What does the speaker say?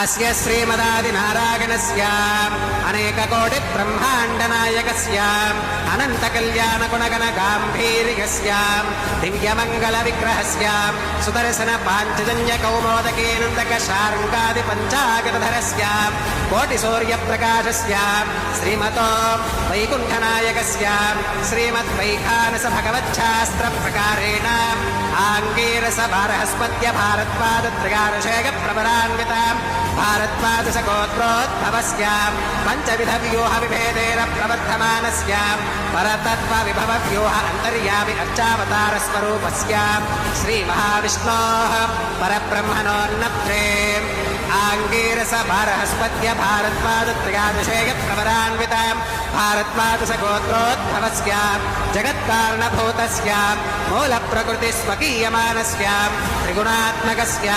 अस्य श्रीमदादिनारायणस्य अनेककोटि ब्रह्माण्डनायकस्य अनन्तकल्याणगुणगणगाम्भीर्यस्य दिव्यमङ्गलविग्रहस्य सुदर्शन पाञ्चजन्यकौमोदकेनन्दकशार्ङ्गादिपञ्चागतधरस्य कोटिसूर्यप्रकाशस्य श्रीमतो वैकुण्ठनायकस्य श्रीमद्वैखानसभगवच्छास्त्रप्रकारेण आङ्गीरसभारहस्पत्य भारद्वाजत्रयादशेयप्रवरान्विता भारद्वादशगोत्रोद्भवस्य पञ्चविधव्यूहविभेदेन प्रवर्धमानस्य परतत्त्वविभवव्यूह अन्तर्यामि अर्चावतारस्वरूपस्य श्रीमहाविष्णोः परब्रह्मणोन्नत्रे आङ्गीरसभारहस्पत्य भारद्वाजत्रयादशेयप्रवरान्विता भारद्वादशगोत्रोद्भवस्य जगत्कारणभूतस्य मूलप्रकृतिस्वकीयमानस्य त्रिगुणात्मकस्य